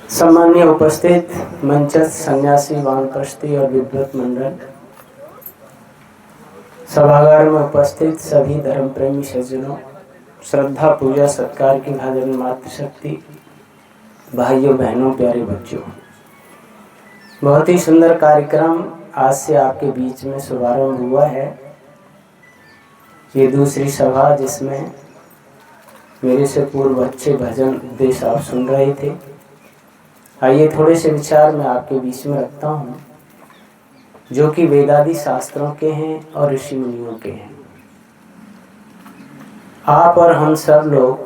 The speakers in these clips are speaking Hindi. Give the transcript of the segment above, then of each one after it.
सम्मानीय उपस्थित मंचस्थ सन्यासी, वानप्रस्थी और विद्वत मंडल, सभागार में उपस्थित सभी धर्म प्रेमी सज्जनों, श्रद्धा पूजा सत्कार की भाजन मातृशक्ति, भाइयों बहनों, प्यारे बच्चों, बहुत ही सुंदर कार्यक्रम आज से आपके बीच में शुभारंभ हुआ है। ये दूसरी सभा जिसमें मेरे से पूर्व अच्छे भजन उपदेश आप सुन रहे थे। आइए थोड़े से विचार मैं आपके बीच में रखता हूँ जो कि वेदादि शास्त्रों के हैं और ऋषि मुनियों के हैं। आप और हम सब लोग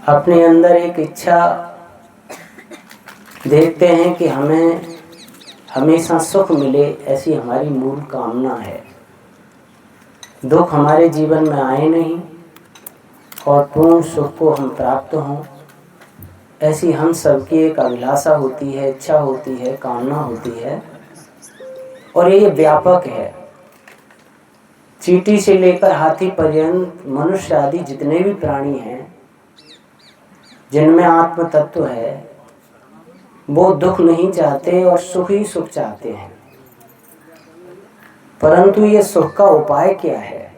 अपने अंदर एक इच्छा देखते हैं कि हमें हमेशा सुख मिले, ऐसी हमारी मूल कामना है। दुख हमारे जीवन में आए नहीं और पूर्ण सुख को हम प्राप्त हों, ऐसी हम सबकी एक अभिलाषा होती है, इच्छा होती है, कामना होती है। और ये व्यापक है। चींटी से लेकर हाथी पर्यंत मनुष्य आदि जितने भी प्राणी हैं जिनमें आत्म तत्व है, वो दुख नहीं चाहते और सुख ही सुख चाहते हैं। परंतु ये सुख का उपाय क्या है?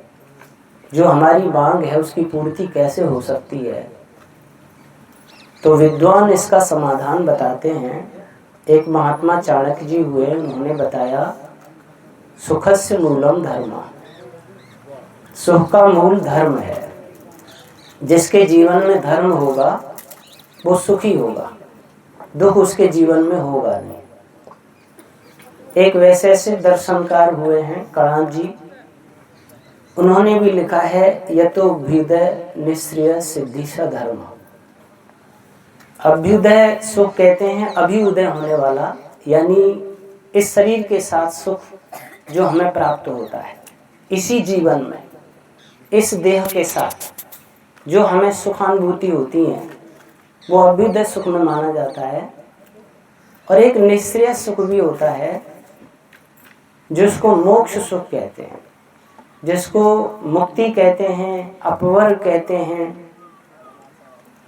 जो हमारी मांग है उसकी पूर्ति कैसे हो सकती है? तो विद्वान इसका समाधान बताते हैं। एक महात्मा चाणक्य जी हुए, उन्होंने बताया सुखस्य मूलम धर्म। सुख का मूल धर्म है। जिसके जीवन में धर्म होगा वो सुखी होगा, दुख उसके जीवन में होगा नहीं। एक वैसे दर्शनकार हुए हैं कणाद जी, उन्होंने भी लिखा है यतो अभ्युदय निश्चय सिद्धि स धर्म। अभ्युदय सुख कहते हैं अभिउदय होने वाला, यानी इस शरीर के साथ सुख जो हमें प्राप्त होता है इसी जीवन में, इस देह के साथ जो हमें सुखानुभूति होती है वो अभ्युदय सुख में माना जाता है। और एक निश्चय सुख भी होता है जिसको मोक्ष सुख कहते हैं, जिसको मुक्ति कहते हैं, अपवर्ग कहते हैं,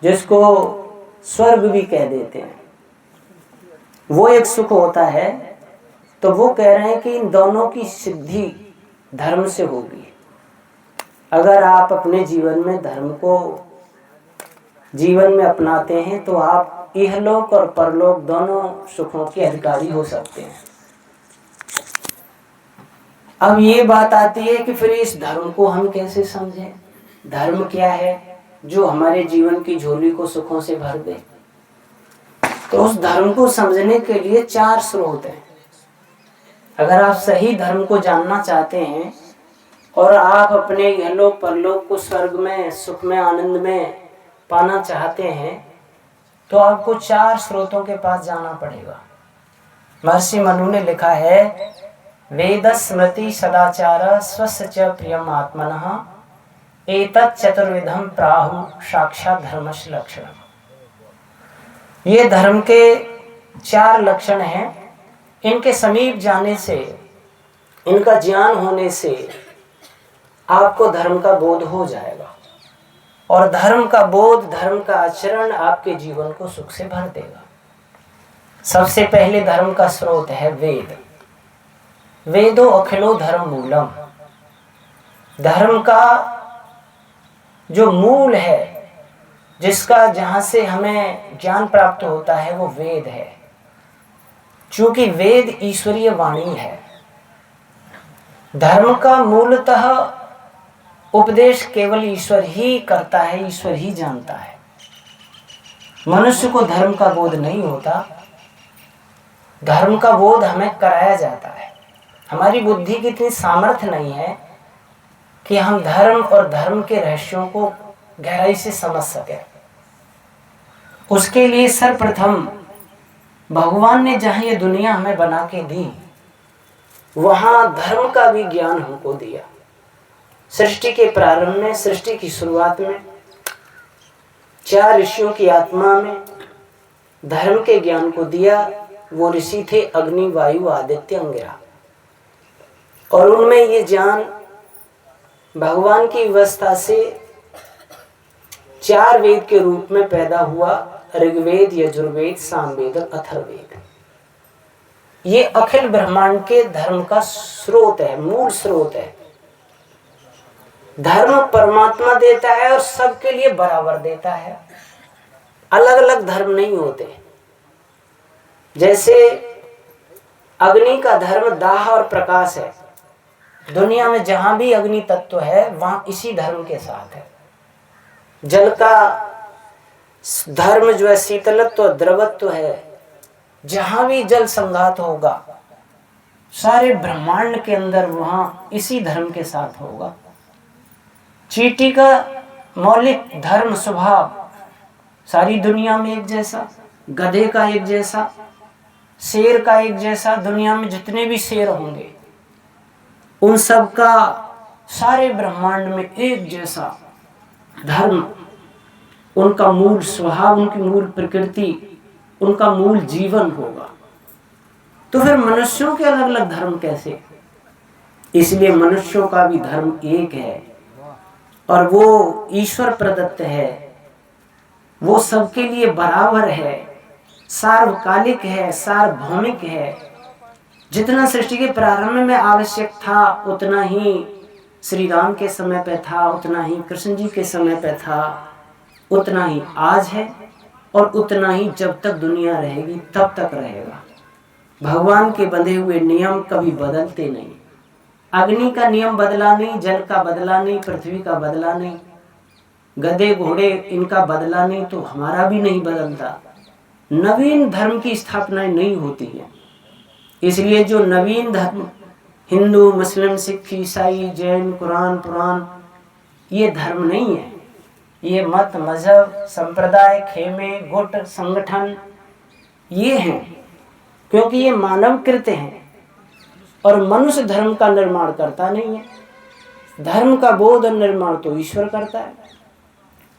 जिसको स्वर्ग भी कह देते हैं। वो एक सुख होता है। तो वो कह रहे हैं कि इन दोनों की सिद्धि धर्म से होगी। अगर आप अपने जीवन में धर्म को जीवन में अपनाते हैं तो आप इहलोक और परलोक दोनों सुखों के अधिकारी हो सकते हैं। अब ये बात आती है कि फिर इस धर्म को हम कैसे समझें? धर्म क्या है जो हमारे जीवन की झोली को सुखों से भर दे? तो उस धर्म को समझने के लिए 4 स्रोत हैं। अगर आप सही धर्म को जानना चाहते हैं और आप अपने इहलोक परलोक को स्वर्ग में, सुख में, आनंद में पाना चाहते हैं तो आपको 4 स्रोतों के पास जाना पड़ेगा। महर्षि मनु ने लिखा है वेद स्मृति सदाचार स्वस्य च प्रियम आत्मनः एतत् चतुर्विधम प्राहु साक्षात धर्मस्य लक्षणम्। ये धर्म के 4 लक्षण हैं। इनके समीप जाने से, इनका ज्ञान होने से आपको धर्म का बोध हो जाएगा और धर्म का बोध, धर्म का आचरण आपके जीवन को सुख से भर देगा। सबसे पहले धर्म का स्रोत है वेद। वेदो अखिलो धर्म मूलम। धर्म का जो मूल है, जिसका जहां से हमें ज्ञान प्राप्त होता है, वो वेद है। चूंकि वेद ईश्वरीय वाणी है। धर्म का मूलतः उपदेश केवल ईश्वर ही करता है, ईश्वर ही जानता है। मनुष्य को धर्म का बोध नहीं होता। धर्म का बोध हमें कराया जाता है। हमारी बुद्धि की इतनी सामर्थ्य नहीं है कि हम धर्म और धर्म के रहस्यों को गहराई से समझ सके। उसके लिए सर्वप्रथम भगवान ने जहां ये दुनिया हमें बना के दी, वहां धर्म का भी ज्ञान हमको दिया। सृष्टि के प्रारंभ में, सृष्टि की शुरुआत में 4 ऋषियों की आत्मा में धर्म के ज्ञान को दिया। वो ऋषि थे अग्नि, वायु, आदित्य, अंगिरा। और उनमें ये ज्ञान भगवान की व्यवस्था से 4 वेद के रूप में पैदा हुआ ऋग्वेद, यजुर्वेद, सामवेद और अथर्ववेद, ये अखिल ब्रह्मांड के धर्म का स्रोत है, मूल स्रोत है। धर्म परमात्मा देता है और सबके लिए बराबर देता है, अलग अलग धर्म नहीं होते। जैसे अग्नि का धर्म दाह और प्रकाश है, दुनिया में जहां भी अग्नि तत्व है वहां इसी धर्म के साथ है। जल का धर्म जो है शीतलत्व और द्रवत्व है, जहां भी जल संघात होगा सारे ब्रह्मांड के अंदर वहां इसी धर्म के साथ होगा। चींटी का मौलिक धर्म स्वभाव सारी दुनिया में एक जैसा, गधे का एक जैसा, शेर का एक जैसा, दुनिया में जितने भी शेर होंगे उन सब का सारे ब्रह्मांड में एक जैसा धर्म, उनका मूल स्वभाव, उनकी मूल प्रकृति, उनका मूल जीवन होगा। तो फिर मनुष्यों के अलग अलग धर्म कैसे? इसलिए मनुष्यों का भी धर्म एक है और वो ईश्वर प्रदत्त है, वो सबके लिए बराबर है, सार्वकालिक है, सार्वभौमिक है। जितना सृष्टि के प्रारंभ में आवश्यक था उतना ही श्री राम के समय पे था, उतना ही कृष्ण जी के समय पे था, उतना ही आज है और उतना ही जब तक दुनिया रहेगी तब तक रहेगा। भगवान के बंधे हुए नियम कभी बदलते नहीं। अग्नि का नियम बदला नहीं, जल का बदला नहीं, पृथ्वी का बदला नहीं, गधे घोड़े इनका बदला नहीं, तो हमारा भी नहीं बदलता। नवीन धर्म की स्थापना नहीं होती है। इसलिए जो नवीन धर्म हिंदू, मुस्लिम, सिख, ईसाई, जैन, कुरान, पुराण, ये धर्म नहीं है। ये मत, मजहब, संप्रदाय, खेमे, गुट, संगठन ये हैं, क्योंकि ये मानव कृत्य हैं और मनुष्य धर्म का निर्माण करता नहीं है। धर्म का बोध और निर्माण तो ईश्वर करता है।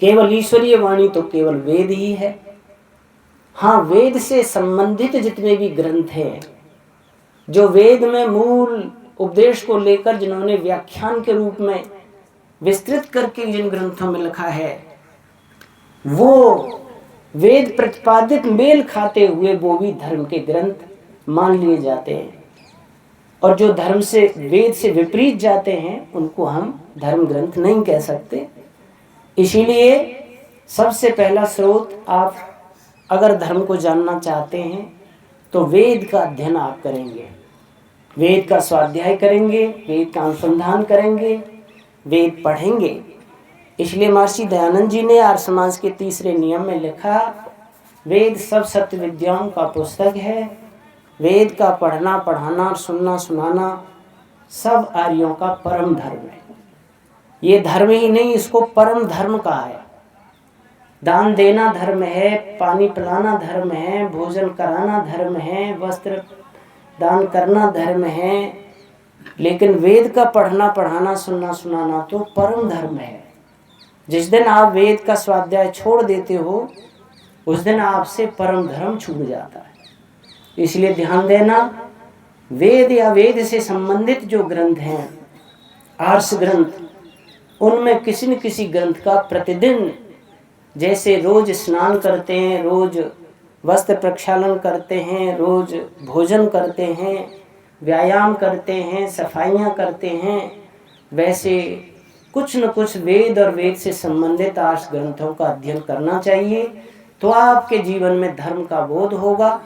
केवल ईश्वरीय वाणी तो केवल वेद ही है। हाँ, वेद से संबंधित जितने भी ग्रंथ हैं, जो वेद में मूल उपदेश को लेकर जिन्होंने व्याख्यान के रूप में विस्तृत करके जिन ग्रंथों में लिखा है, वो वेद प्रतिपादित मेल खाते हुए वो भी धर्म के ग्रंथ मान लिए जाते हैं। और जो धर्म से, वेद से विपरीत जाते हैं उनको हम धर्म ग्रंथ नहीं कह सकते। इसीलिए सबसे पहला स्रोत, आप अगर धर्म को जानना चाहते हैं तो वेद का अध्ययन आप करेंगे, वेद का स्वाध्याय करेंगे, वेद का अनुसंधान करेंगे, वेद पढ़ेंगे। इसलिए महर्षि दयानंद जी ने आर्य समाज के तीसरे नियम में लिखा, वेद सब सत्य विद्याओं का पुस्तक है। वेद का पढ़ना, पढ़ाना, सुनना, सुनाना सब आर्यों का परम धर्म है। ये धर्म ही नहीं, इसको परम धर्म कहा है। दान देना धर्म है, पानी पिलाना धर्म है, भोजन कराना धर्म है, वस्त्र दान करना धर्म है, लेकिन वेद का पढ़ना, पढ़ाना, सुनना, सुनाना तो परम धर्म है। जिस दिन आप वेद का स्वाध्याय छोड़ देते हो उस दिन आपसे परम धर्म छूट जाता है। इसलिए ध्यान देना, वेद या वेद से संबंधित जो ग्रंथ हैं, आर्ष ग्रंथ, उनमें किसी न किसी ग्रंथ का प्रतिदिन, जैसे रोज स्नान करते हैं, रोज वस्त्र प्रक्षालन करते हैं, रोज भोजन करते हैं, व्यायाम करते हैं, सफाइयाँ करते हैं, वैसे कुछ न कुछ वेद और वेद से संबंधित आर्ष ग्रंथों का अध्ययन करना चाहिए। तो आपके जीवन में धर्म का बोध होगा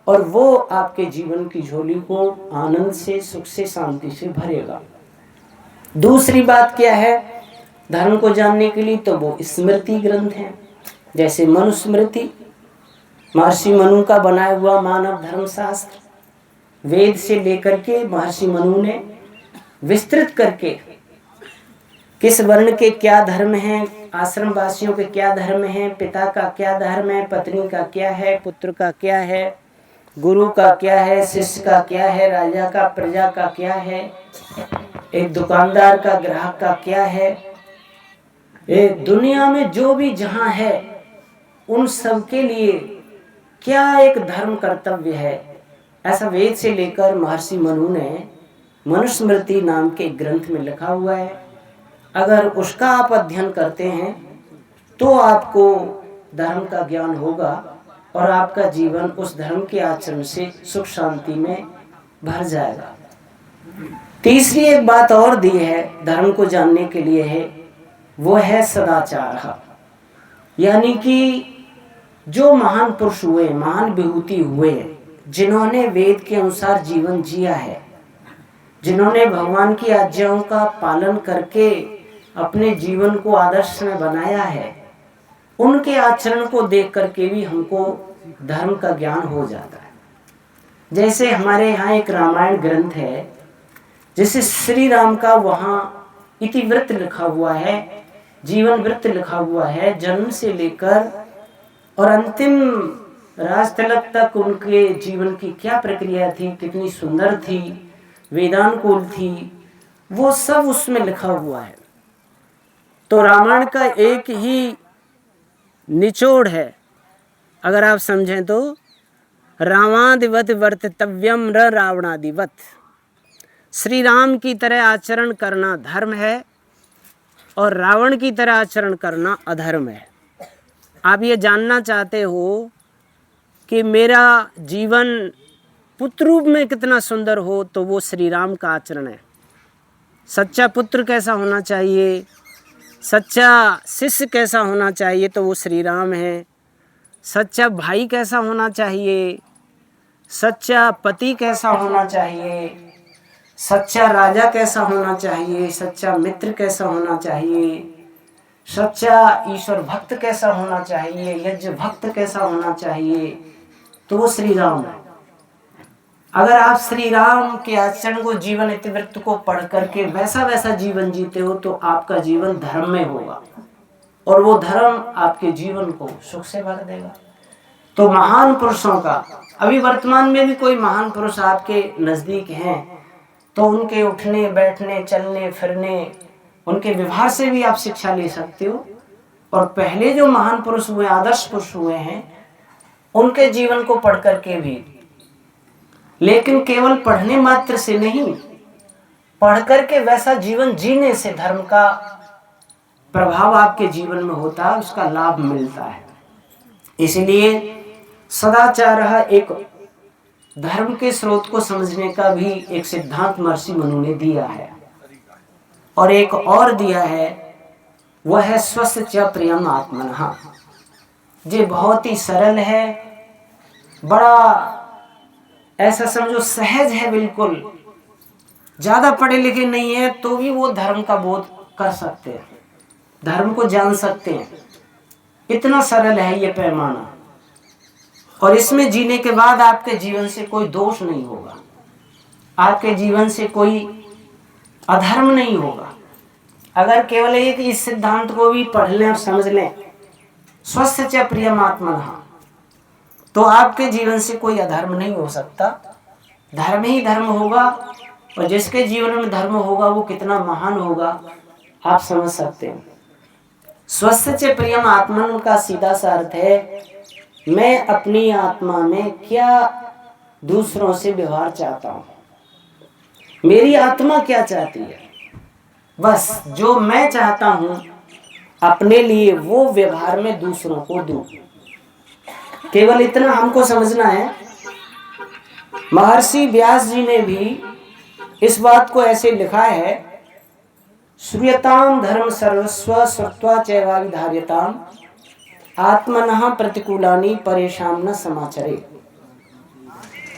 और वो आपके जीवन की झोली को आनंद से, सुख से, शांति से भरेगा। दूसरी बात क्या है धर्म को जानने के लिए? तो वो स्मृति ग्रंथ हैं, जैसे मनुस्मृति, महर्षि मनु का बनाया हुआ मानव धर्मशास्त्र। वेद से लेकर के महर्षि मनु ने विस्तृत करके किस वर्ण के क्या धर्म हैं, आश्रम वासियों के क्या धर्म हैं, पिता का क्या धर्म है, पत्नी का क्या है, पुत्र का क्या है, गुरु का क्या है, शिष्य का क्या है, राजा का प्रजा का क्या है, एक दुकानदार का ग्राहक का क्या है, एक दुनिया में जो भी जहां है उन सब के लिए क्या एक धर्म कर्तव्य है, ऐसा वेद से लेकर महर्षि मनु ने मनुस्मृति नाम के ग्रंथ में लिखा हुआ है। अगर उसका आप अध्ययन करते हैं तो आपको धर्म का ज्ञान होगा और आपका जीवन उस धर्म के आचरण से सुख शांति में भर जाएगा। तीसरी एक बात और दी है धर्म को जानने के लिए है, वो है सदाचार। यानी कि जो महान पुरुष हुए, महान विभूति हुए, जिन्होंने वेद के अनुसार जीवन जिया है, जिन्होंने भगवान की आज्ञाओं का पालन करके अपने जीवन को आदर्श में बनाया है, उनके आचरण को देख करके भी हमको धर्म का ज्ञान हो जाता है। जैसे हमारे यहाँ एक रामायण ग्रंथ है, जैसे श्री राम का वहाँ इतिवृत्त लिखा हुआ है, जीवन वृत्त लिखा हुआ है, जन्म से लेकर और अंतिम राजतिलक तक उनके जीवन की क्या प्रक्रिया थी, कितनी सुंदर थी, वेदानुकूल थी, वो सब उसमें लिखा हुआ है। तो रामायण का एक ही निचोड़ है, अगर आप समझें तो, रामादिवत वर्तितव्यम र रावणादिवत। श्री राम की तरह आचरण करना धर्म है और रावण की तरह आचरण करना अधर्म है। आप ये जानना चाहते हो कि मेरा जीवन पुत्र रूप में कितना सुंदर हो, तो वो श्री राम का आचरण है। सच्चा पुत्र कैसा होना चाहिए, सच्चा शिष्य कैसा होना चाहिए, तो वो श्री राम है। सच्चा भाई कैसा होना चाहिए, सच्चा पति कैसा होना चाहिए, सच्चा राजा कैसा होना चाहिए, सच्चा मित्र कैसा होना चाहिए, सच्चा ईश्वर भक्त कैसा होना चाहिए, यज्ञ भक्त कैसा होना चाहिए, तो वो श्री राम है। अगर आप श्री राम के आचरण को, जीवन इतिवृत्त को पढ़ करके वैसा वैसा जीवन जीते हो, तो आपका जीवन धर्म में होगा और वो धर्म आपके जीवन को सुख से भर देगा। तो महान पुरुषों का, अभी वर्तमान में भी कोई महान पुरुष आपके नजदीक हैं, तो उनके उठने बैठने चलने फिरने, उनके व्यवहार से भी आप शिक्षा ले सकते हो। और पहले जो महान पुरुष हुए, आदर्श पुरुष हुए हैं, उनके जीवन को पढ़ करके भी, लेकिन केवल पढ़ने मात्र से नहीं, पढ़ करके वैसा जीवन जीने से धर्म का प्रभाव आपके जीवन में होता है, उसका लाभ मिलता है। इसलिए सदाचार एक धर्म के स्रोत को समझने का भी एक सिद्धांत महर्षि मनु ने दिया है। और एक और दिया है, वह है स्वस्य च प्रियम आत्मनः। ये बहुत ही सरल है, बड़ा ऐसा समझो सहज है, बिल्कुल ज्यादा पढ़े लिखे नहीं है तो भी वो धर्म का बोध कर सकते हैं, धर्म को जान सकते हैं। इतना सरल है ये पैमाना, और इसमें जीने के बाद आपके जीवन से कोई दोष नहीं होगा, आपके जीवन से कोई अधर्म नहीं होगा। अगर केवल एक इस सिद्धांत को भी पढ़ लें और समझ लें, स्वस्य च प्रियम आत्मनः, तो आपके जीवन से कोई अधर्म नहीं हो सकता, धर्म ही धर्म होगा। और जिसके जीवन में धर्म होगा वो कितना महान होगा आप समझ सकते हैं। स्वस्य च प्रियम आत्मन का सीधा सा अर्थ है, मैं अपनी आत्मा में क्या दूसरों से व्यवहार चाहता हूँ, मेरी आत्मा क्या चाहती है, बस जो मैं चाहता हूँ अपने लिए वो व्यवहार में दूसरों को दूं। केवल इतना हमको समझना है। महर्षि व्यास जी ने भी इस बात को ऐसे लिखा है, श्रूयताम धर्म सर्वस्व श्रुत्वा चैवाविधार्यताम आत्मनः प्रतिकूलानि परेशान न समाचरे।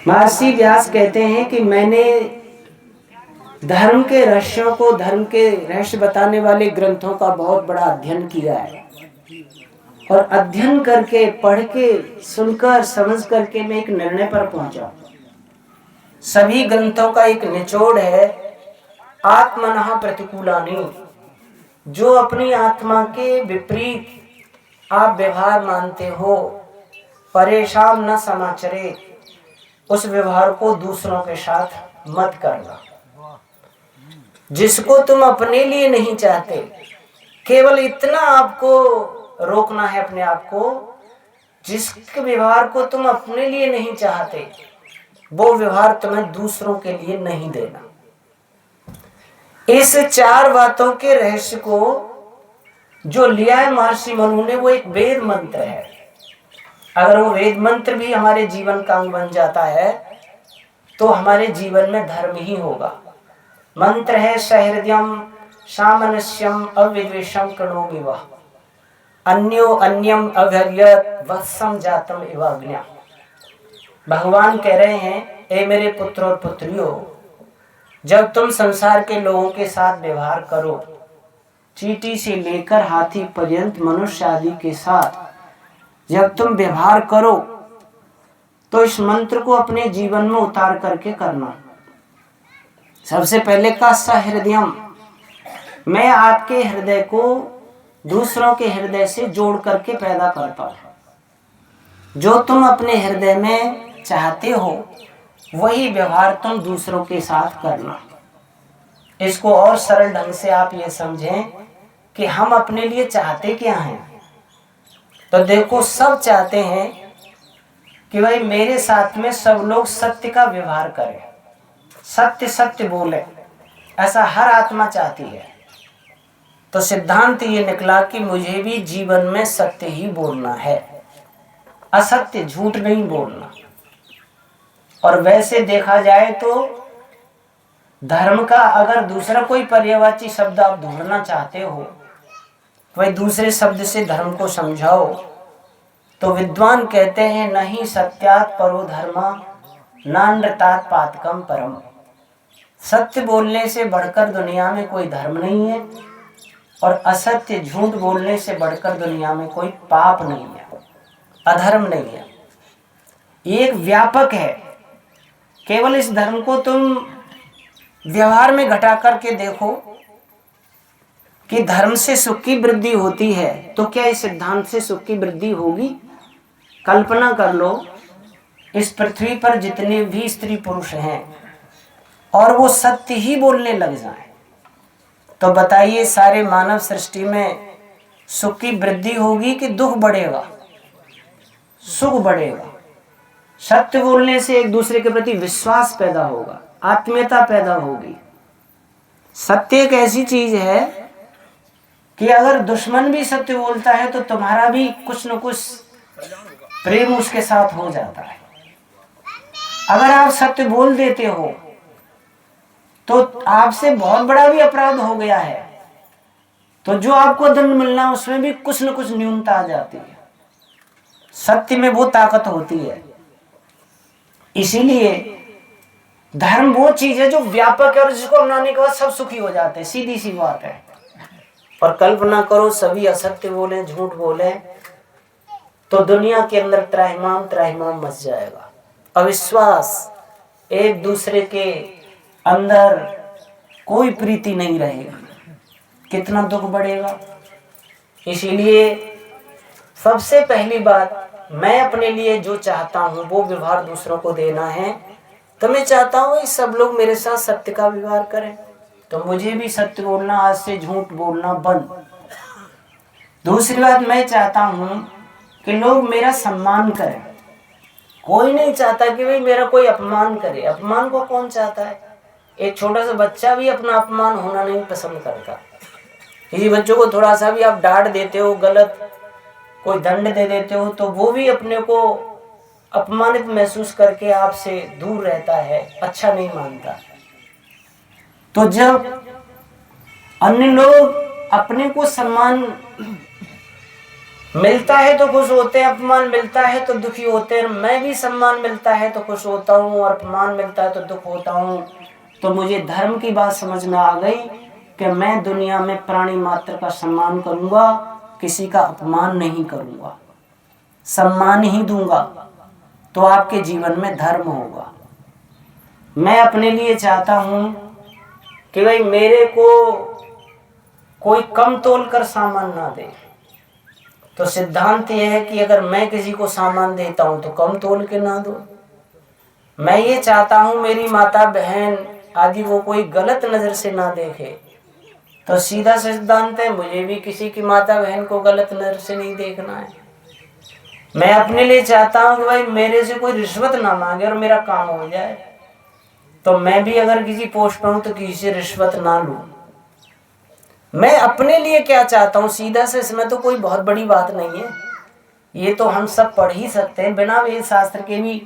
महर्षि व्यास कहते हैं कि मैंने धर्म के रहस्यों को, धर्म के रहस्य बताने वाले ग्रंथों का बहुत बड़ा अध्ययन किया है, और अध्ययन करके, पढ़ के, सुनकर, समझ करके मैं एक निर्णय पर पहुंचा। सभी ग्रंथों का एक निचोड़ है, आत्मनः प्रतिकूलानि। जो अपनी आत्मा के विपरीत आप व्यवहार मानते हो, परेशान न समाचरे, उस व्यवहार को दूसरों के साथ मत करना। जिसको तुम अपने लिए नहीं चाहते, केवल इतना आपको रोकना है अपने आप को, जिसके व्यवहार को तुम अपने लिए नहीं चाहते वो व्यवहार तुम्हें दूसरों के लिए नहीं देना। इस चार बातों के रहस्य को जो लिया है महर्षि मनु ने वो एक वेद मंत्र है। अगर वो वेद मंत्र भी हमारे जीवन का अंग बन जाता है तो हमारे जीवन में धर्म ही होगा। मंत्र है सहृदयम सामनस्यम अविद्वेषम कृणोमि वः अन्यो अन्यम अभर्यत वत्सम जातम इव अग्न्या। भगवान कह रहे हैं, ए मेरे पुत्र और पुत्रियों, जब तुम संसार के लोगों के साथ व्यवहार करो, चींटी से लेकर हाथी पर्यंत मनुष्य आदि के साथ जब तुम व्यवहार करो तो इस मंत्र को अपने जीवन में उतार करके करना। सबसे पहले का सहृदयम, मैं आपके हृदय को दूसरों के हृदय से जोड़ करके पैदा करता हूं। जो तुम अपने हृदय में चाहते हो वही व्यवहार तुम दूसरों के साथ करना। इसको और सरल ढंग से आप ये समझें कि हम अपने लिए चाहते क्या हैं। तो देखो, सब चाहते हैं कि भाई मेरे साथ में सब लोग सत्य का व्यवहार करें, सत्य सत्य बोले, ऐसा हर आत्मा चाहती है। तो सिद्धांत ये निकला कि मुझे भी जीवन में सत्य ही बोलना है, असत्य झूठ नहीं बोलना। और वैसे देखा जाए तो धर्म का अगर दूसरा कोई पर्यायवाची शब्द आप ढूंढना चाहते हो, वही दूसरे शब्द से धर्म को समझाओ, तो विद्वान कहते हैं नहीं सत्यात् परो धर्मा नानृतात् पातकम परम। सत्य बोलने से बढ़कर दुनिया में कोई धर्म नहीं है और असत्य झूठ बोलने से बढ़कर दुनिया में कोई पाप नहीं है, अधर्म नहीं है। ये एक व्यापक है। केवल इस धर्म को तुम व्यवहार में घटा करके देखो कि धर्म से सुख की वृद्धि होती है, तो क्या इस सिद्धांत से सुख की वृद्धि होगी? कल्पना कर लो, इस पृथ्वी पर जितने भी स्त्री पुरुष हैं और वो सत्य ही बोलने लग जाएं, तो बताइए सारे मानव सृष्टि में सुख की वृद्धि होगी कि दुख बढ़ेगा? सुख बढ़ेगा। सत्य बोलने से एक दूसरे के प्रति विश्वास पैदा होगा, आत्मीयता पैदा होगी। सत्य एक ऐसी चीज है कि अगर दुश्मन भी सत्य बोलता है तो तुम्हारा भी कुछ न कुछ प्रेम उसके साथ हो जाता है। अगर आप सत्य बोल देते हो तो आपसे बहुत बड़ा भी अपराध हो गया है तो जो आपको दंड मिलना उसमें भी कुछ न कुछ न्यूनता आ जाती है। सत्य में वो ताकत होती है। इसीलिए धर्म वो चीज है जो व्यापक है और जिसको अपनाने के बाद सब सुखी हो जाते हैं, सीधी सी बात है। और कल्पना करो सभी असत्य बोले, झूठ बोले, तो दुनिया के अंदर त्राहिमाम त्राहिमाम मच जाएगा। अविश्वास, एक दूसरे के अंदर कोई प्रीति नहीं रहेगी, कितना दुख बढ़ेगा। इसीलिए सबसे पहली बात, मैं अपने लिए जो चाहता हूं वो व्यवहार दूसरों को देना है। तो मैं चाहता हूं सब लोग मेरे साथ सत्य का व्यवहार करें, तो मुझे भी सत्य बोलना, आज से झूठ बोलना बंद। दूसरी बात, मैं चाहता हूं कि लोग मेरा सम्मान करें। कोई नहीं चाहता कि भाई मेरा कोई अपमान करे। अपमान को कौन चाहता है? एक छोटा सा बच्चा भी अपना अपमान होना नहीं पसंद करता। किसी बच्चों को थोड़ा सा भी आप डांट देते हो, गलत कोई दंड दे देते हो, तो वो भी अपने को अपमानित महसूस करके आपसे दूर रहता है, अच्छा नहीं मानता। तो जब अन्य लोग अपने को सम्मान मिलता है तो खुश होते हैं, अपमान मिलता है तो दुखी होते हैं। मैं भी सम्मान मिलता है तो खुश होता हूँ और अपमान मिलता है तो दुख होता हूँ। तो मुझे धर्म की बात समझ में आ गई कि मैं दुनिया में प्राणी मात्र का सम्मान करूंगा, किसी का अपमान नहीं करूंगा, सम्मान ही दूंगा, तो आपके जीवन में धर्म होगा। मैं अपने लिए चाहता हूं कि भाई मेरे को कोई कम तोल कर सामान ना दे, तो सिद्धांत यह है कि अगर मैं किसी को सामान देता हूं तो कम तोल के ना दो। मैं ये चाहता हूं मेरी माता बहन आदि वो कोई गलत नजर से ना देखे, तो सीधा सिद्धांत है मुझे भी किसी की माता बहन को गलत नजर से नहीं देखना है। मैं अपने लिए चाहता हूं कि भाई मेरे से कोई रिश्वत ना मांगे और मेरा काम हो जाए, तो मैं भी अगर किसी पोस्ट पर हूं तो किसी से रिश्वत ना लूं। मैं अपने लिए क्या चाहता हूँ सीधा से, इसमें तो कोई बहुत बड़ी बात नहीं है। ये तो हम सब पढ़ ही सकते हैं, बिना वेद शास्त्र के भी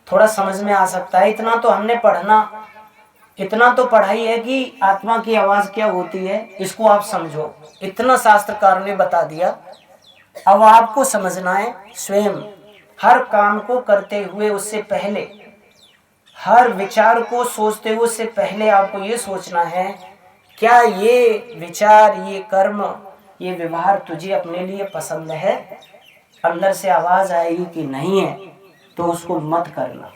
थोड़ा समझ में आ सकता है। इतना तो हमने पढ़ना, इतना तो पढ़ाई है कि आत्मा की आवाज क्या होती है इसको आप समझो, इतना शास्त्रकार ने बता दिया। अब आपको समझना है स्वयं, हर काम को करते हुए उससे पहले, हर विचार को सोचते हुए उससे पहले आपको ये सोचना है, क्या ये विचार, ये कर्म, ये व्यवहार तुझे अपने लिए पसंद है? अंदर से आवाज आएगी कि नहीं है तो उसको मत करना।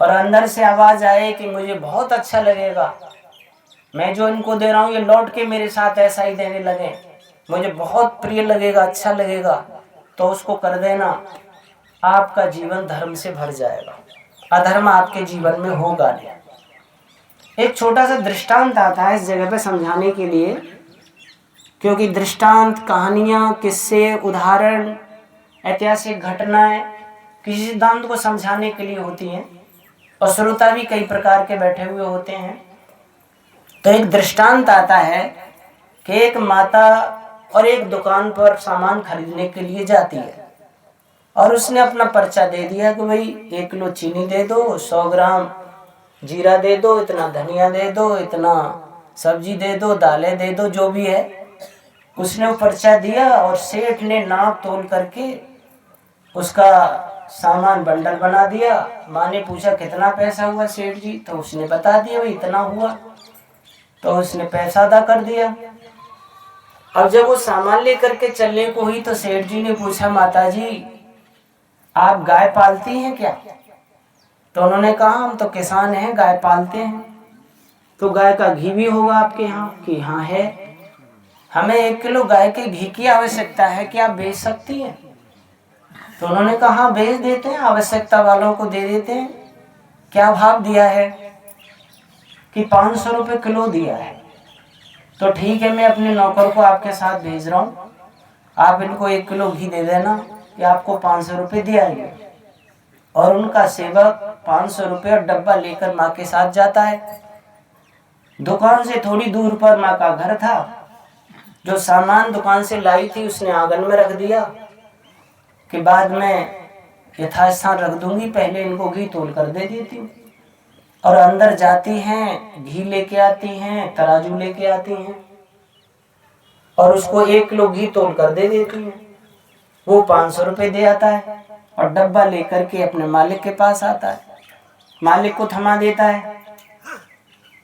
और अंदर से आवाज आए कि मुझे बहुत अच्छा लगेगा, मैं जो इनको दे रहा हूँ ये लौट के मेरे साथ ऐसा ही देने लगे, मुझे बहुत प्रिय लगेगा, अच्छा लगेगा, तो उसको कर देना। आपका जीवन धर्म से भर जाएगा, अधर्म आपके जीवन में होगा नहीं। एक छोटा सा दृष्टांत आता है इस जगह पे समझाने के लिए, क्योंकि दृष्टांत, कहानियां, किस्से, उदाहरण, ऐतिहासिक घटनाएं किसी सिद्धांत को समझाने के लिए होती हैं, और श्रोता भी कई प्रकार के बैठे हुए होते हैं। तो एक दृष्टांत आता है कि एक माता और एक दुकान पर सामान खरीदने के लिए जाती है, और उसने अपना पर्चा दे दिया कि भाई 1 किलो चीनी दे दो, 100 ग्राम जीरा दे दो, इतना धनिया दे दो, इतना सब्जी दे दो, दालें दे दो, जो भी है। उसने वो पर्चा दिया और सेठ ने नाप तोल करके उसका सामान बंडल बना दिया। माँ ने पूछा कितना पैसा हुआ सेठ जी, तो उसने बता दिया भाई इतना हुआ, तो उसने पैसा अदा कर दिया। अब जब वो सामान लेकर के चलने को हुई तो सेठ जी ने पूछा, माता जी आप गाय पालती हैं क्या? तो उन्होंने कहा हम तो किसान हैं, गाय पालते हैं। तो गाय का घी भी होगा आपके यहाँ? कि हाँ है। हमें 1 किलो गाय के घी की आवश्यकता है, क्या आप बेच सकती हैं? तो उन्होंने कहा हाँ बेच देते हैं, आवश्यकता वालों को दे देते हैं। क्या भाव दिया है? कि 500 रुपये किलो दिया है। तो ठीक है, मैं अपने नौकर को आपके साथ भेज रहा हूँ, आप इनको 1 किलो घी दे देना, कि आपको 500 रुपये दिलाएंगे। और उनका सेवक 500 रुपये और डब्बा लेकर माँ के साथ जाता है। दुकान से थोड़ी दूर पर माँ का घर था। जो सामान दुकान से लाई थी उसने आंगन में रख दिया कि बाद में यथास्थान रख दूंगी, पहले इनको घी तोल कर दे देती हूँ। और अंदर जाती हैं, घी लेके आती हैं, तराजू लेके आती हैं, और उसको 1 किलो घी तोल कर दे देती हैं। वो 500 रुपये दे आता है और डब्बा लेकर के अपने मालिक के पास आता है। मालिक को थमा देता है।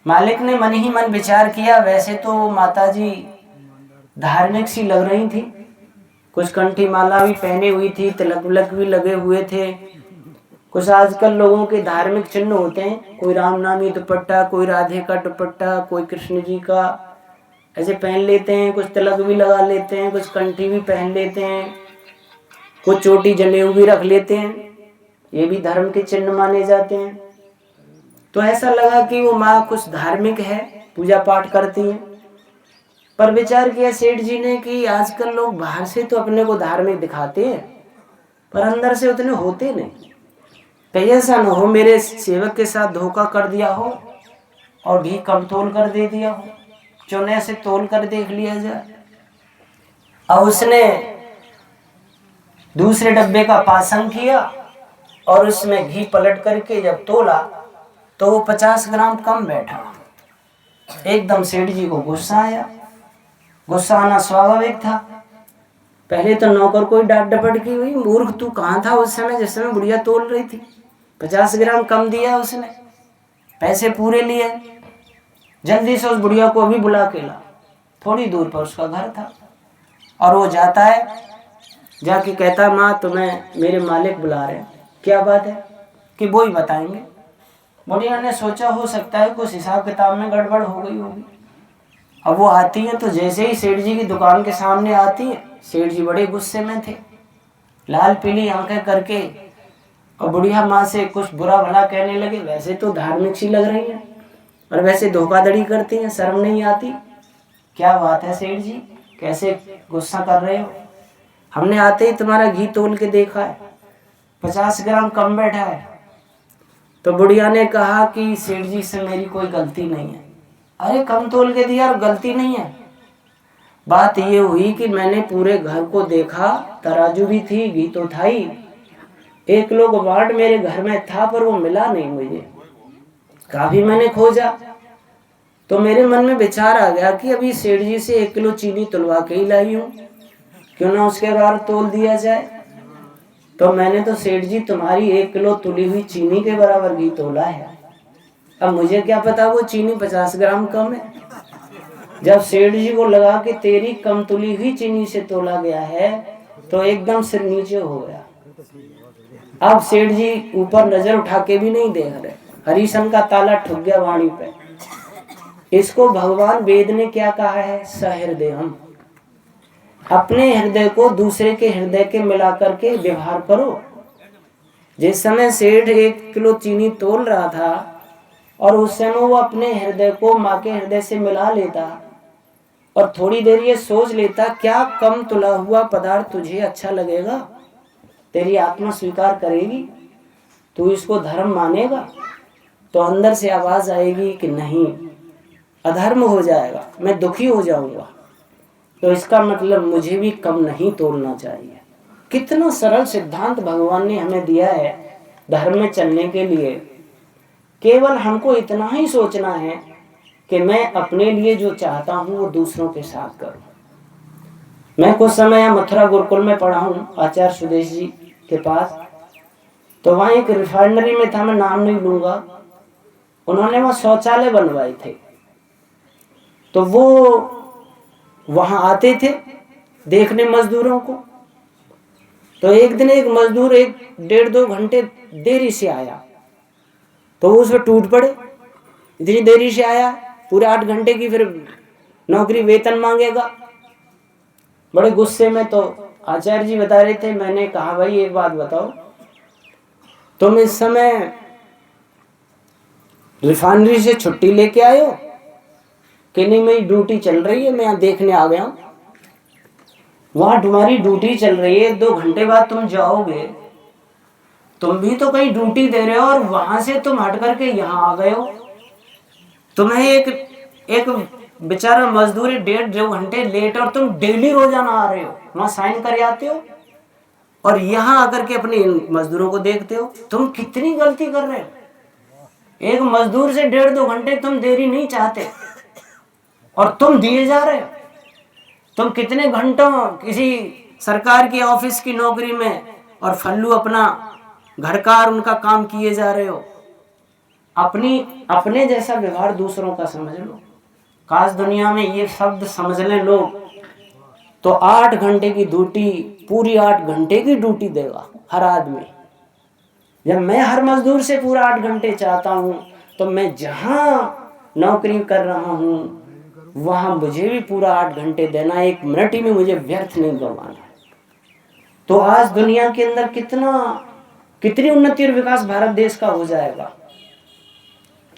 मालिक ने मन ही मन विचार किया, वैसे तो माताजी धार्मिक सी लग रही थी, कुछ कंठी माला भी पहने हुई थी, तिलक विलक भी लगे हुए थे। कुछ आजकल लोगों के धार्मिक चिन्ह होते हैं, कोई राम नामी दुपट्टा, कोई राधे का दुपट्टा, कोई कृष्ण जी का ऐसे पहन लेते हैं, कुछ तिलक भी लगा लेते हैं, कुछ कंठी भी पहन लेते हैं, कुछ चोटी जनेऊ भी रख लेते हैं, ये भी धर्म के चिन्ह माने जाते हैं। तो ऐसा लगा कि वो माँ कुछ धार्मिक है, पूजा पाठ करती हैं। पर विचार किया सेठ जी ने कि आजकल लोग बाहर से तो अपने को धार्मिक दिखाते हैं, पर अंदर से उतने होते नहीं। कहीं ऐसा न हो मेरे सेवक के साथ धोखा कर दिया हो और घी कम तोल कर दे दिया हो, चुने से तोल कर देख लिया जाए। और उसने दूसरे डब्बे का पासन किया और उसमें घी पलट करके जब तोला तो वो 50 ग्राम कम बैठा। एकदम सेठ जी को गुस्सा आया। गुस्सा आना स्वाभाविक था। पहले तो नौकर को ही डांट डपट की हुई, मूर्ख तू कहाँ था उस समय जिस समय बुढ़िया तोल रही थी? 50 ग्राम कम दिया उसने, पैसे पूरे लिए। जल्दी से उस बुढ़िया को भी बुला के ला। थोड़ी दूर पर उसका घर था और वो जाता है, जाके कहता माँ तुम्हें मेरे मालिक बुला रहे हैं। क्या बात है? कि वो ही बताएंगे। बुढ़िया ने सोचा हो सकता है कुछ हिसाब किताब में गड़बड़ हो गई होगी। अब वो आती है तो जैसे ही सेठ जी की दुकान के सामने आती है, सेठ जी बड़े गुस्से में थे, लाल पीली आंखें करके, और बुढ़िया माँ से कुछ बुरा भला कहने लगे। वैसे तो धार्मिक सी लग रही है और वैसे धोखाधड़ी करती हैं, शर्म नहीं आती? क्या बात है सेठ जी, कैसे गुस्सा कर रहे हो? हमने आते ही तुम्हारा घी तोल के देखा है, 50 ग्राम कम बैठा है। तो बुढ़िया ने कहा कि सेठ जी से मेरी कोई गलती नहीं है। अरे कम तोल के दिया और गलती नहीं है? बात ये हुई कि मैंने पूरे घर को देखा, तराजू भी थी, घी तो था ही, 1 किलो ग्वाट मेरे घर में था पर वो मिला नहीं मुझे। काफी मैंने खोजा तो मेरे मन में विचार आ गया कि अभी सेठ जी से 1 किलो चीनी तुलवा के ही लाई हूँ, क्यों ना उसके बाद तोल दिया जाए। तो मैंने तो सेठ जी तुम्हारी 1 किलो तुली हुई चीनी के बराबर घी तोला है। अब मुझे क्या पता वो चीनी 50 ग्राम कम है। जब सेठ जी को लगा कि तेरी कम तुली हुई चीनी से तोला गया है तो एकदम सिर नीचे हो गया। अब सेठ जी ऊपर नजर उठा के भी नहीं देख रहे, हरिशन का ताला ठुक गया वाणी पे। इसको भगवान वेद ने क्या कहा है, सहृदयम। अपने हृदय को दूसरे के हृदय के मिला करके व्यवहार करो। जिस समय सेठ 1 किलो चीनी तोल रहा था और उस समय वो अपने हृदय को माँ के हृदय से मिला लेता और थोड़ी देर ये सोच लेता, क्या कम तुला हुआ पदार्थ तुझे अच्छा लगेगा, तेरी आत्मा स्वीकार करेगी, तू इसको धर्म मानेगा? तो अंदर से आवाज आएगी कि नहीं, अधर्म हो जाएगा, मैं दुखी हो जाऊंगा। तो इसका मतलब मुझे भी कम नहीं तोलना चाहिए। कितना सरल सिद्धांत भगवान ने हमें दिया है धर्म में चलने के लिए। केवल हमको इतना ही सोचना है कि मैं अपने लिए जो चाहता हूँ वो दूसरों के साथ करूँ। मैं कुछ समय मथुरा गुरुकुल में पढ़ा हूँ आचार्य सुदेश जी के पास। तो वहाँ एक रिफाइनरी में था, मैं नाम नहीं लूंगा, उन्होंने वहाँ शौचालय बनवाए थे। तो वो वहां आते थे देखने मजदूरों को। तो एक दिन एक मजदूर 1-1.5-2 घंटे देरी से आया तो उस पर टूट पड़े, इतनी देरी से आया, पूरे 8 घंटे की फिर नौकरी वेतन मांगेगा। बड़े गुस्से में तो आचार्य जी बता रहे थे, मैंने कहा भाई एक बात बताओ, तुम इस समय रिफाइनरी से छुट्टी लेके आए हो कि नहीं? मेरी ड्यूटी चल रही है, मैं यहाँ देखने आ गया हूँ। वहां तुम्हारी ड्यूटी चल रही है, 2 घंटे बाद तुम जाओगे, तुम भी तो कहीं ड्यूटी दे रहे हो और वहां से तुम हट करके यहाँ आ गए हो। तुम्हें एक बेचारा मजदूर 1.5-2 घंटे लेट और तुम डेली रोजाना आ रहे हो, वहां साइन कर आते हो और यहाँ आकर के अपने मजदूरों को देखते हो। तुम कितनी गलती कर रहे हो। एक मजदूर से 1.5-2 घंटे तुम देरी नहीं चाहते और तुम दिए जा रहे हो। तुम कितने घंटों किसी सरकार की ऑफिस की नौकरी में और फल्लू अपना घर का और उनका काम किए जा रहे हो। अपने जैसा व्यवहार दूसरों का समझ लो। काश दुनिया में ये शब्द समझ लें लोग तो 8 घंटे की ड्यूटी, पूरी 8 घंटे की ड्यूटी देगा हर आदमी। जब मैं हर मजदूर से पूरा 8 घंटे चाहता हूं तो मैं जहां नौकरी कर रहा हूं वहां मुझे भी पूरा 8 घंटे देना, 1 मिनट ही में मुझे व्यर्थ नहीं गंवाना। तो आज दुनिया के अंदर कितनी उन्नति और विकास भारत देश का हो जाएगा,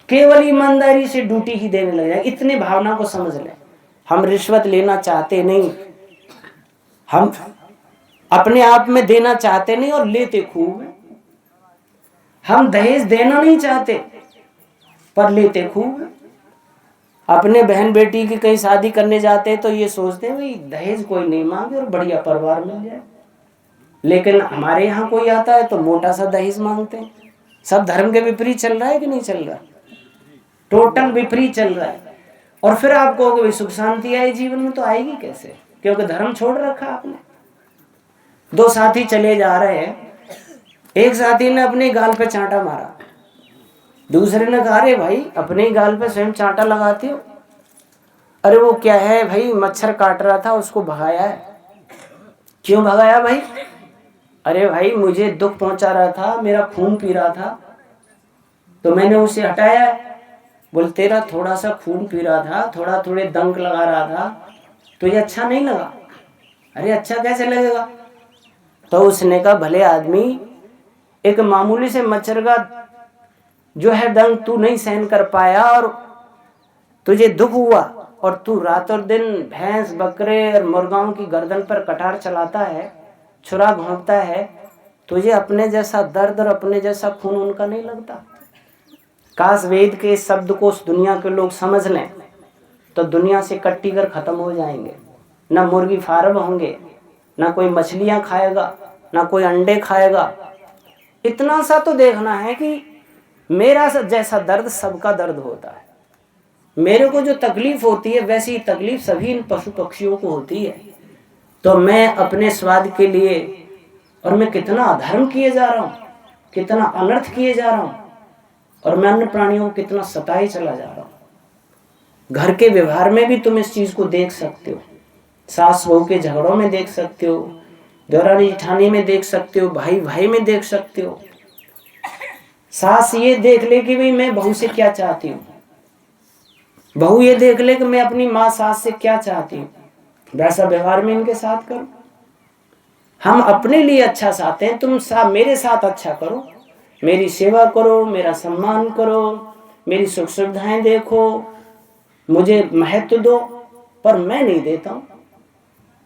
केवल ईमानदारी से ड्यूटी ही देने लग जाए। इतने भावना को समझ लें। हम रिश्वत लेना चाहते नहीं, हम अपने आप में देना चाहते नहीं और लेते खूब। हम दहेज देना नहीं चाहते पर लेते खूब। अपने बहन बेटी की कहीं शादी करने जाते तो ये सोचते हैं भाई दहेज कोई नहीं मांगे और बढ़िया परिवार मिल जाए। लेकिन हमारे यहाँ कोई आता है तो मोटा सा दहेज मांगते हैं। सब धर्म के विपरीत चल रहा है कि नहीं चल रहा? टोटल विपरीत चल रहा है। और फिर आप कहोगे भाई सुख शांति आई जीवन में, तो आएगी कैसे? क्योंकि धर्म छोड़ रखा आपने। 2 साथी चले जा रहे हैं, एक साथी ने अपने गाल पे चांटा मारा, दूसरे ने कहा अरे भाई अपने ही गाल पे स्वयं चांटा लगाते हो। अरे वो क्या है भाई, मच्छर काट रहा था उसको भगाया है। क्यों भगाया भाई? अरे भाई मुझे दुख पहुंचा रहा था, मेरा खून पी रहा था तो मैंने उसे हटाया। बोल तेरा थोड़ा सा खून पी रहा था, थोड़े दंक लगा रहा था, तो ये अच्छा नहीं लगा? अरे अच्छा कैसे लगेगा? तो उसने कहा भले आदमी, एक मामूली से मच्छर का जो है डंक तू नहीं सहन कर पाया और तुझे दुख हुआ और तू रातों दिन भैंस बकरे और मुर्गाओं की गर्दन पर कटार चलाता है, छुरा घोंपता है, तुझे अपने जैसा दर्द और अपने जैसा खून उनका नहीं लगता? काश वेद के इस शब्द को दुनिया के लोग समझ लें तो दुनिया से कट्टी कर खत्म हो जाएंगे। ना मुर्गी फार्म होंगे, ना कोई मछलियां खाएगा, ना कोई अंडे खाएगा। इतना सा तो देखना है कि मेरा जैसा दर्द सबका दर्द होता है। मेरे को जो तकलीफ होती है वैसी तकलीफ सभी इन पशु पक्षियों को होती है। तो मैं अपने स्वाद के लिए, और मैं कितना अधर्म किए जा रहा हूँ, कितना अनर्थ किए जा रहा हूँ, और मैं अन्य प्राणियों को कितना सताए चला जा रहा हूँ। घर के व्यवहार में भी तुम इस चीज को देख सकते हो, सास बहू के झगड़ों में देख सकते हो, देवरानी जेठानी में देख सकते हो, भाई भाई में देख सकते हो। सास ये देख ले कि भाई मैं बहू से क्या चाहती हूँ, बहू ये देख ले कि मैं अपनी माँ सास से क्या चाहती हूँ, वैसा व्यवहार में इनके साथ करो। हम अपने लिए अच्छा चाहते हैं, तुम मेरे साथ अच्छा करो, मेरी सेवा करो, मेरा सम्मान करो, मेरी सुख सुविधाएं देखो, मुझे महत्व दो। पर मैं नहीं देता हूँ,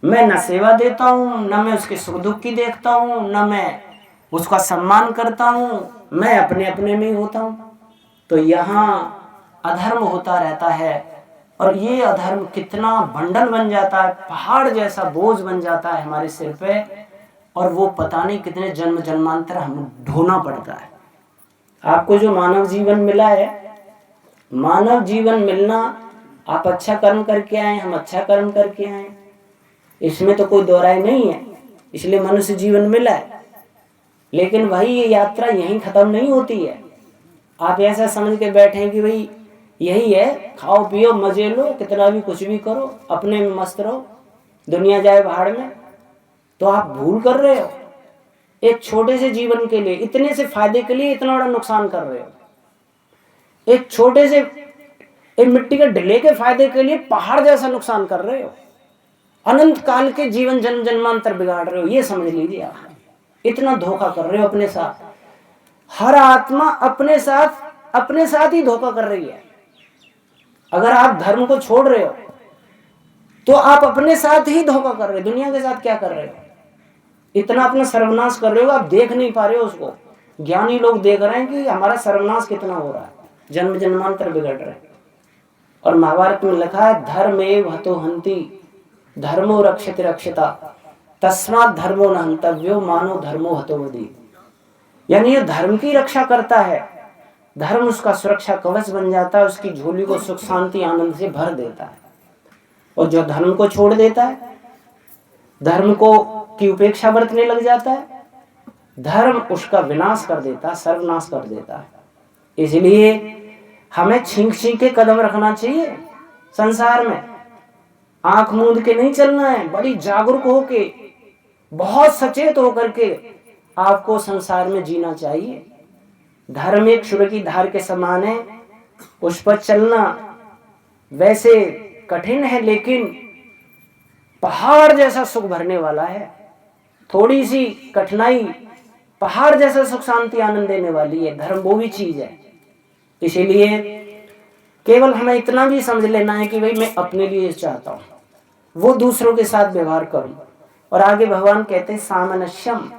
मैं न सेवा देता हूँ, न मैं उसके सुख दुख की देखता हूँ, न मैं उसका सम्मान करता हूँ, मैं अपने अपने में ही होता हूँ। तो यहाँ अधर्म होता रहता है, और ये अधर्म कितना बंडल बन जाता है, पहाड़ जैसा बोझ बन जाता है हमारे सिर पे, और वो पता नहीं कितने जन्म जन्मांतर हमें ढोना पड़ता है। आपको जो मानव जीवन मिला है, मानव जीवन मिलना, आप अच्छा कर्म करके आए, हम अच्छा कर्म करके आए, इसमें तो कोई दो राय नहीं है, इसलिए मनुष्य जीवन मिला है। लेकिन भाई ये यात्रा यहीं खत्म नहीं होती है। आप ऐसा समझ के बैठे हैं कि भाई यही है, खाओ पियो मजे लो, कितना भी कुछ भी करो, अपने में मस्त रहो, दुनिया जाए भाड़ में, तो आप भूल कर रहे हो। एक छोटे से जीवन के लिए, इतने से फायदे के लिए इतना बड़ा नुकसान कर रहे हो। एक छोटे से, एक मिट्टी के ढिले के फायदे के लिए पहाड़ जैसा नुकसान कर रहे हो। अनंत काल के जीवन जन्म जन्मांतर बिगाड़ रहे हो, ये समझ लीजिए। आप इतना धोखा कर रहे हो अपने साथ। हर आत्मा अपने साथ ही धोखा कर रही है। अगर आप धर्म को छोड़ रहे हो तो आप अपने साथ ही धोखा कर रहे हो। दुनिया के साथ क्या कर रहे हो? इतना अपना सर्वनाश कर रहे हो, आप देख नहीं पा रहे हो उसको। ज्ञानी लोग देख रहे हैं कि हमारा सर्वनाश कितना हो रहा है, जन्म जन्मांतर बिगड़ रहे हैं। और महाभारत में लिखा है, धर्म एव हतो हन्ति धर्मो रक्षति रक्षिता तस्मात् धर्मो न हन्तव्यो मानो धर्मो हतो वदी। यानी ये धर्म की रक्षा करता है, धर्म उसका सुरक्षा कवच बन जाता है, उसकी झोली को सुख शांति आनंद से भर देता है। और जो धर्म को छोड़ देता है, धर्म को की उपेक्षा बरतने लग जाता है, धर्म उसका विनाश कर देता है, सर्वनाश कर देता है। इसलिए हमें छींक छींक के कदम रखना चाहिए संसार में, आंख मूंद के नहीं चलना है। बड़ी जागरूक होके, बहुत सचेत होकर के आपको संसार में जीना चाहिए। धर्म एक सूर्य की धार के समान है, उस पर चलना वैसे कठिन है, लेकिन पहाड़ जैसा सुख भरने वाला है। थोड़ी सी कठिनाई पहाड़ जैसा सुख शांति आनंद देने वाली है। धर्म वो भी चीज है। इसीलिए केवल हमें इतना भी समझ लेना है कि भाई मैं अपने लिए चाहता हूं, वो दूसरों के साथ व्यवहार करूं। और आगे भगवान कहते हैं सामनस्यम,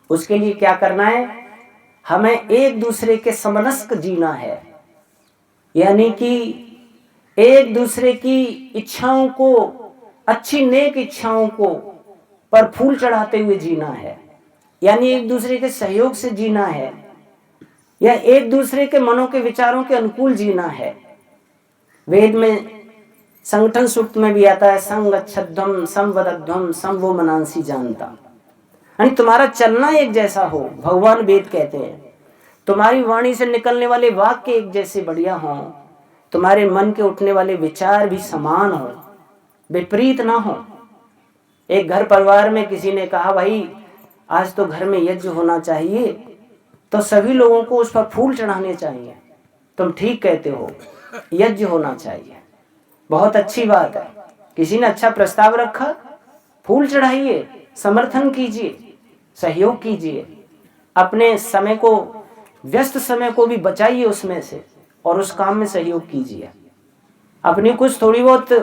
उसके लिए क्या करना है? हमें एक दूसरे के समनस्क जीना है, यानी कि एक दूसरे की इच्छाओं को, अच्छी नेक इच्छाओं को पर फूल चढ़ाते हुए जीना है, यानी एक दूसरे के सहयोग से जीना है, या एक दूसरे के मनों के विचारों के अनुकूल जीना है। वेद में संगठन सूक्त में भी आता है, संगच्छध्वम संवदध्वम संवो मनांसी जानता, यानी तुम्हारा चलना एक जैसा हो। भगवान वेद कहते हैं तुम्हारी वाणी से निकलने वाले वाक्य एक जैसे बढ़िया हों, तुम्हारे मन के उठने वाले विचार भी समान हो, विपरीत ना हो। एक घर परिवार में किसी ने कहा, भाई आज तो घर में यज्ञ होना चाहिए, तो सभी लोगों को उस पर फूल चढ़ाने चाहिए। तुम ठीक कहते हो, यज्ञ होना चाहिए, बहुत अच्छी बात है। किसी ने अच्छा प्रस्ताव रखा, फूल चढ़ाइए, समर्थन कीजिए, सहयोग कीजिए, अपने समय को, व्यस्त समय को भी बचाइए उसमें से, और उस काम में सहयोग कीजिए। अपनी कुछ थोड़ी बहुत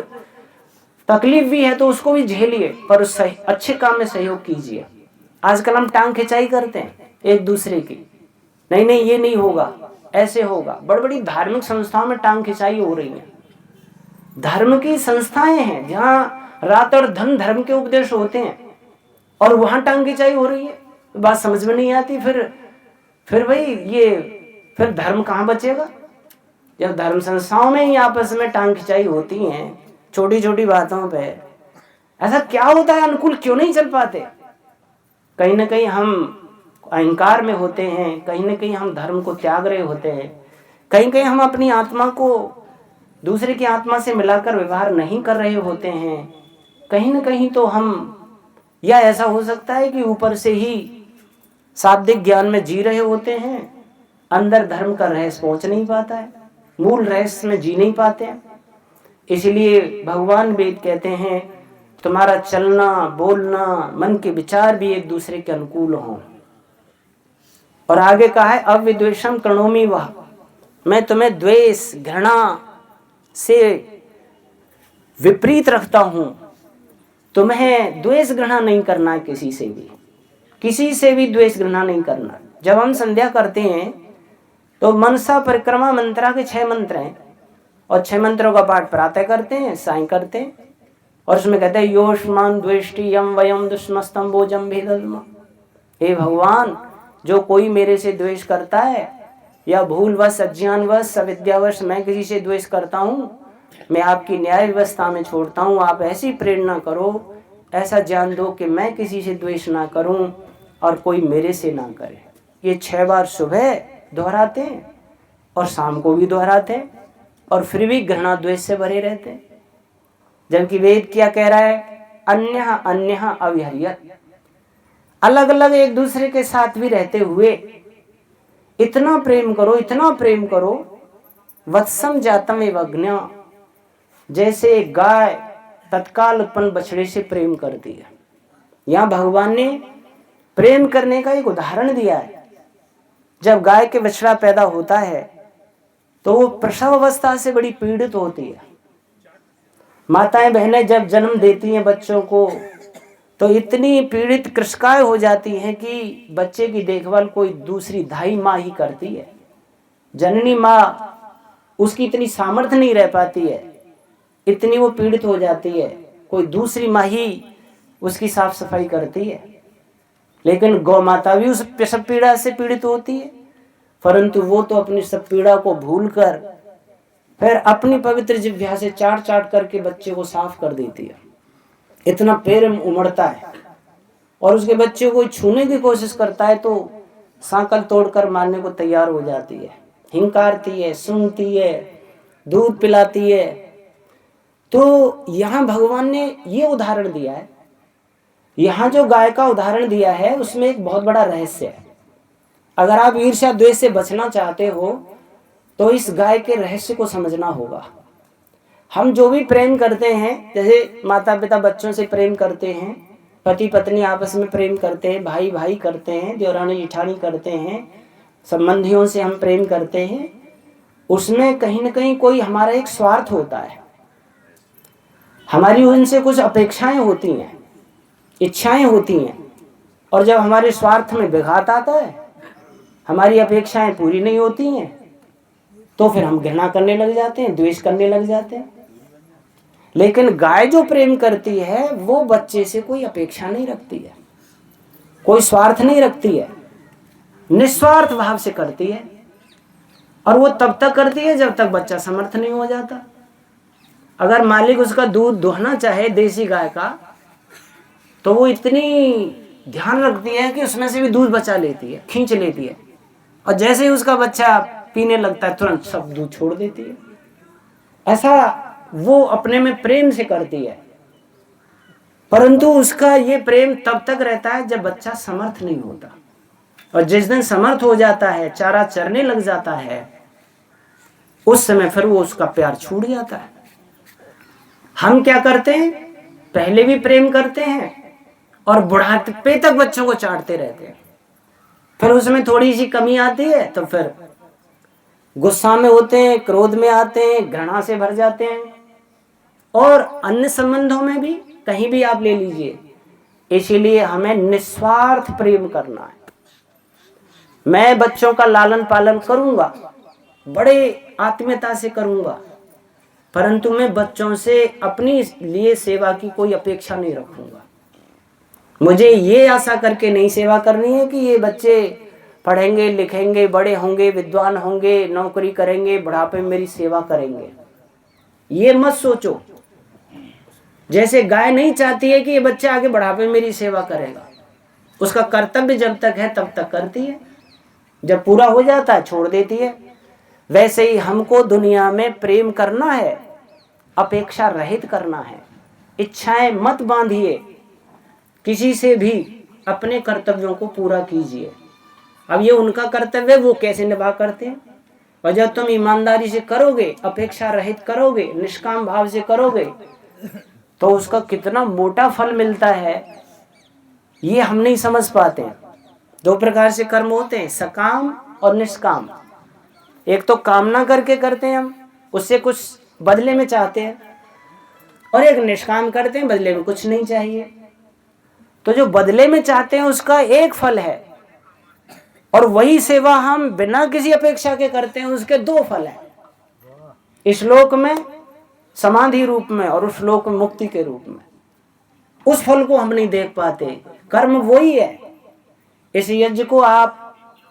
तकलीफ भी है तो उसको भी झेलिए, पर उस अच्छे काम में सहयोग कीजिए। आजकल हम टांग खिंचाई करते हैं एक दूसरे की, नहीं नहीं ये नहीं होगा, ऐसे होगा। बड़ी बड़ी धार्मिक संस्थाओं में टांग खिंचाई हो रही है। धर्म की संस्थाएं हैं जहाँ रात और धन धर्म के उपदेश होते हैं और वहां टांग खिंचाई हो रही है, बात समझ में नहीं आती। फिर भाई ये फिर धर्म कहाँ बचेगा जब धर्म संस्थाओं में ही आपस में टांग खिंचाई होती है छोटी छोटी बातों पे। ऐसा क्या होता है, अनुकूल क्यों नहीं चल पाते? कहीं ना कहीं हम अहंकार में होते हैं, कहीं ना कहीं हम धर्म को त्याग रहे होते हैं, कहीं कहीं हम अपनी आत्मा को दूसरे की आत्मा से मिलाकर व्यवहार नहीं कर रहे होते हैं। कहीं ना कहीं तो हम, या ऐसा हो सकता है कि ऊपर से ही शाब्दिक ज्ञान में जी रहे होते हैं, अंदर धर्म का रहस्य पहुंच नहीं पाता है, मूल रहस्य में जी नहीं पाते हैं। इसलिए भगवान वेद कहते हैं तुम्हारा चलना बोलना मन के विचार भी एक दूसरे के अनुकूल हों। और आगे कहा है अविद्वेषम करोमि वह, मैं तुम्हें द्वेष घृणा से विपरीत रखता हूं। तुम्हें द्वेष घृणा नहीं करना है, किसी से भी द्वेष घृणा नहीं करना। जब हम संध्या करते हैं तो मनसा परिक्रमा मंत्रा के 6 मंत्र हैं और 6 मंत्रों का पाठ प्रातः करते हैं, सायं करते हैं। और उसमें कहते हैं योष्मान द्वेष्टि यम वयम दुष्मस्तम भोजम भेदल्म। हे भगवान, जो कोई मेरे से द्वेष करता है या भूलवश अज्ञानवश अविद्यावश मैं किसी से द्वेष करता हूँ, मैं आपकी न्याय व्यवस्था में छोड़ता हूँ। आप ऐसी प्रेरणा करो, ऐसा ज्ञान दो कि मैं किसी से द्वेष ना करूं और कोई मेरे से ना करे। ये 6 बार सुबह दोहराते हैं और शाम को भी दोहराते हैं और फिर भी घृणा द्वेष से भरे रहते हैं। जबकि वेद क्या कह रहा है, अन्यः अन्यः अविहर्यत, अलग अलग एक दूसरे के साथ भी रहते हुए इतना प्रेम करो, इतना प्रेम करो, वत्सम जातम एवज्ञ, जैसे गाय तत्काल उत्पन्न बछड़े से प्रेम करती है। यहाँ भगवान ने प्रेम करने का एक उदाहरण दिया है। जब गाय के बछड़ा पैदा होता है तो वो प्रसव अवस्था से बड़ी पीड़ित होती है। माताएं बहनें जब जन्म देती हैं बच्चों को तो इतनी पीड़ित कृशकाय हो जाती हैं कि बच्चे की देखभाल कोई दूसरी धाई माँ ही करती है। जननी माँ उसकी इतनी सामर्थ्य नहीं रह पाती है, इतनी वो पीड़ित हो जाती है, कोई दूसरी माँ ही उसकी साफ सफाई करती है। लेकिन गौ माता भी उस सब पीड़ा से पीड़ित होती है, परंतु वो तो अपनी सब पीड़ा को भूलकर फिर अपनी पवित्र जिह्वा से चाट चाट करके बच्चे को साफ कर देती है। इतना प्रेम उमड़ता है और उसके बच्चे को छूने की कोशिश करता है तो सांकल तोड़कर मारने को तैयार हो जाती है, हिंकारती है, सूंघती है, दूध पिलाती है। तो यहाँ भगवान ने ये उदाहरण दिया है, यहाँ जो गाय का उदाहरण दिया है उसमें एक बहुत बड़ा रहस्य है। अगर आप ईर्ष्या द्वेष से बचना चाहते हो तो इस गाय के रहस्य को समझना होगा। हम जो भी प्रेम करते हैं, जैसे माता पिता बच्चों से प्रेम करते हैं, पति पत्नी आपस में प्रेम करते हैं, भाई भाई करते हैं, देवरानी जेठानी करते हैं, संबंधियों से हम प्रेम करते हैं, उसमें कहीं ना कहीं कोई हमारा एक स्वार्थ होता है, हमारी उनसे कुछ अपेक्षाएं होती हैं, इच्छाएं होती हैं। और जब हमारे स्वार्थ में विघात आता है, हमारी अपेक्षाएं पूरी नहीं होती हैं, तो फिर हम घृणा करने लग जाते हैं, द्वेष करने लग जाते हैं। लेकिन गाय जो प्रेम करती है वो बच्चे से कोई अपेक्षा नहीं रखती है, कोई स्वार्थ नहीं रखती है, निस्वार्थ भाव से करती है। और वो तब तक करती है जब तक बच्चा समर्थ नहीं हो जाता। अगर मालिक उसका दूध दोहना चाहे देसी गाय का, तो वो इतनी ध्यान रखती है कि उसमें से भी दूध बचा लेती है, खींच लेती है, और जैसे ही उसका बच्चा पीने लगता है तुरंत सब दूध छोड़ देती है। ऐसा वो अपने में प्रेम से करती है। परंतु उसका ये प्रेम तब तक रहता है जब बच्चा समर्थ नहीं होता, और जिस दिन समर्थ हो जाता है, चारा चरने लग जाता है, उस समय फिर वो उसका प्यार छूट जाता है। हम क्या करते हैं, पहले भी प्रेम करते हैं और बुढ़ापे तक बच्चों को चाटते रहते हैं। फिर उसमें थोड़ी सी कमी आती है तो फिर गुस्सा में होते हैं, क्रोध में आते हैं, घृणा से भर जाते हैं। और अन्य संबंधों में भी कहीं भी आप ले लीजिए। इसीलिए हमें निस्वार्थ प्रेम करना है। मैं बच्चों का लालन पालन करूंगा, बड़े आत्मीयता से करूंगा, परंतु मैं बच्चों से अपनी लिए सेवा की कोई अपेक्षा नहीं रखूंगा। मुझे ये आशा करके नहीं सेवा करनी है कि ये बच्चे पढ़ेंगे लिखेंगे बड़े होंगे विद्वान होंगे नौकरी करेंगे बुढ़ापे में मेरी सेवा करेंगे। ये मत सोचो। जैसे गाय नहीं चाहती है कि ये बच्चा आगे बुढ़ापे में मेरी सेवा करेगा, उसका कर्तव्य जब तक है तब तक करती है, जब पूरा हो जाता है छोड़ देती है। वैसे ही हमको दुनिया में प्रेम करना है, अपेक्षा रहित करना है। इच्छाएं मत बांधिए, किसी से भी अपने कर्तव्यों को पूरा कीजिए। अब ये उनका कर्तव्य वो कैसे निभा करते हैं, और जब तुम ईमानदारी से करोगे, अपेक्षा रहित करोगे, निष्काम भाव से करोगे, तो उसका कितना मोटा फल मिलता है ये हम नहीं समझ पाते। दो प्रकार से कर्म होते हैं, सकाम और निष्काम। एक तो कामना करके करते हैं हम, उससे कुछ बदले में चाहते हैं, और एक निष्काम करते हैं, बदले में कुछ नहीं चाहिए। तो जो बदले में चाहते हैं उसका एक फल है, और वही सेवा हम बिना किसी अपेक्षा के करते हैं उसके दो फल हैं। इस लोक में समाधि रूप में और उस लोक में मुक्ति के रूप में। उस फल को हम नहीं देख पाते। कर्म वही है। इस यज्ञ को आप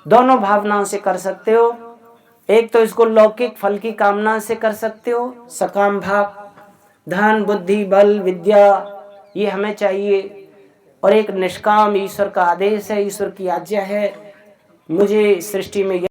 दोनों भावनाओं से कर सकते हो। एक तो इसको लौकिक फल की कामना से कर सकते हो, सकाम भाव, धन बुद्धि बल विद्या ये हमें चाहिए, और एक निष्काम ईश्वर का आदेश है, ईश्वर की आज्ञा है, मुझे सृष्टि में